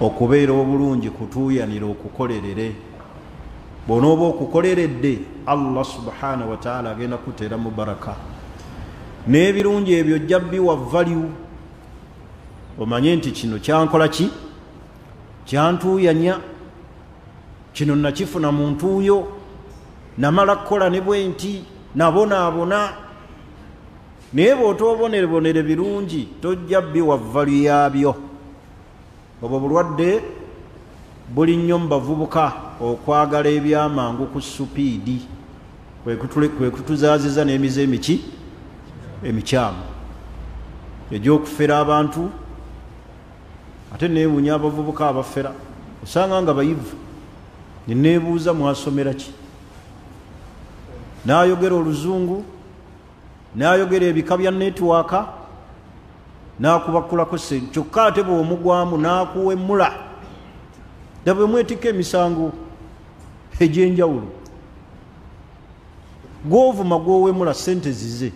okubeera obulungi kutuuyanira okukolerere. Bw'onooba okukoleredde Allah subhanahu wa ta'ala agenda kuteera mu baraka, n'ebirungi ebyo ojja biwa value. Omanye nti kino kyankola ki, kyantuuyanya, kino nakifuna mu ntuuyo, namala kukola ne bwe nti nabonaabona. Naye bw'otoobonerebonere birungi tojja biwa value yaabyo. Obwo bulwadde buli nnyo mu bavubuka, okwagala ebyamangu ku supiidi, kwe kutuzaaziza n'emize emikyamu egy'okufera abantu. Ate neewuunya abavubuka abafera, osanga nga bayivu. Neneebuuza mwasomera ki? N'ayogera Oluzungu, n'ayogera ebika bya netiwaaka, n'akubakulako sente, kyokka ate bw'omugwamu n'akuwemmula. Dda bwe mwetikka emisango egy'enjawulo. Gw'ovuma gw'owemmula sente zize,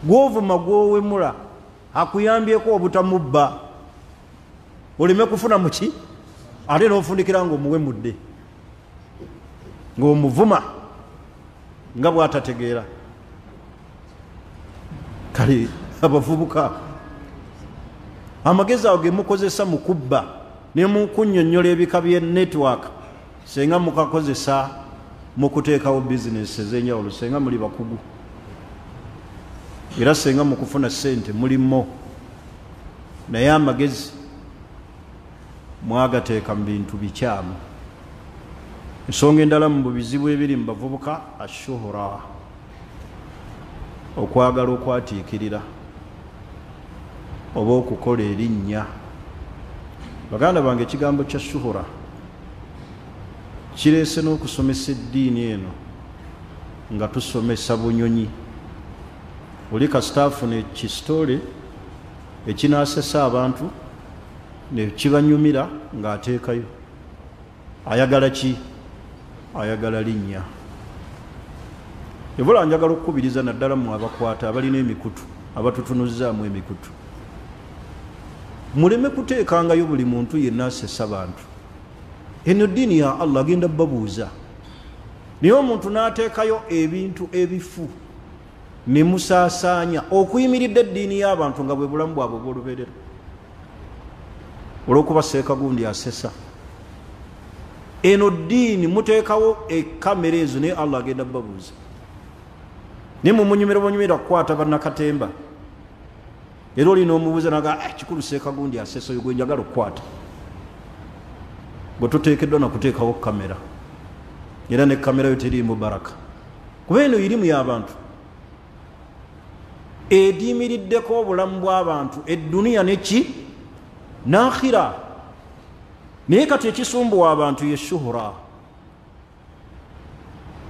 gw'ovuma gw'owemmula akuyambyeko obutamubba, oleme kufuna muki, ate n'ofundikira ng'omuwemmudde, ng'omuvuma nga bw'atategeera. Kale abavubuka amagezi ago ge mukozesa mu kubba ne mu kunnyonnyola ebika bye netiwaaka, senga mukakozesa mu kuteekawo bizinesi ez'enjawulo, senga muli bakugu, era senga mu kufuna ssente mulimo, naye amagezi mwagateeka mu bintu bikyamu. Ensonga endala mu bizibu ebiri mu bavubuka, ashuhura, okwagala okwatiikirira oba okukola erinnya. Baganda bange, ekigambo kya shuhura kireese n'okusomesa eddiini eno nga tusomesa bunyonyi. Oli kasitaafu ne kisitole ekinaasesa abantu ne kibanyumira ng'ateekayo. Ayagala ki? Ayagala linnya. Ebula njagala okukubiriza naddala mu abakwata abalina emikutu, abatutunuzzaamu emikutu, muleme kuteekangayo buli muntu yenna asesa bantu. Eno ddiini ya Allah agenda babuuza. Naye omuntu n'ateekayo ebintu ebifu ne musaasaanya okuyimiridde eddiini y'abantu nga bwe bulamu bwabwe bw'olubeerera, olw'okuba seeka gundi asesa. Eno ddiini muteekawo ekamera ezo, naye Allah agenda babuuza. Naye mumunyumira bonyumira kukwata bannakatemba, era olina omubuuza naga kikulu seeka gundi asesa, oyo gwe njagala okukwata. Bwe tuteekeddwa nakuteekawo kamera, era ne kamera yo teriimu baraka, kuba eno irimu y'abantu ediyimiriddeko obulamu bw'abantu, edduniya neki n'akhira. Naye kati ekisumbuwa abantu ye shuhura,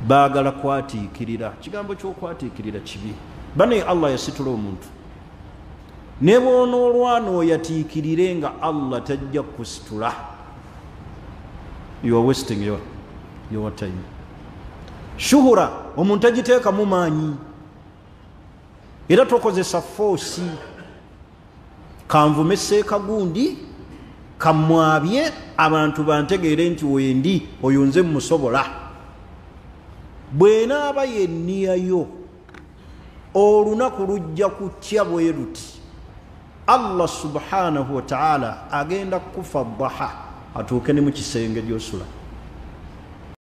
baagala kwatiikirira. Kigambo ky'okwatiikirira kibi. Bane Allah yasitula omuntu, ne bw'onoolwana oyatiikirire nga Allah tajja kusitula, you are wasting your time. Shuhura omuntu agiteekamu maanyi, era tokozesa force. Kanvume seeka gundi, kamwabye abantu bantegeere nti wendi oyo nze musobola. Bw'enaaba yenniyayo, olunaku lujja kutya bwe luti, Allah subhanahu wa ta'ala agenda kufaddaha atuuke ne mu kisenge gy'osula.